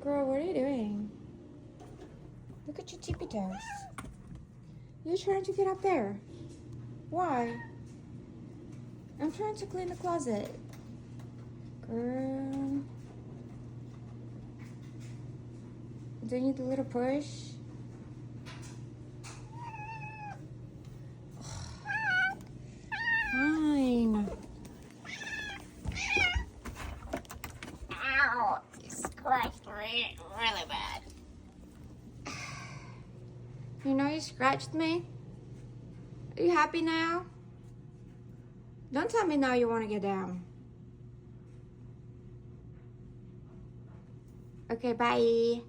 Girl, what are you doing? Look at your tippy toes. You're trying to get up there. Why? I'm trying to clean the closet. Girl. Do you need a little push? Fine. Ow! You scratched me really bad. You know you scratched me? Are you happy now? Don't tell me now you want to get down. Okay, bye.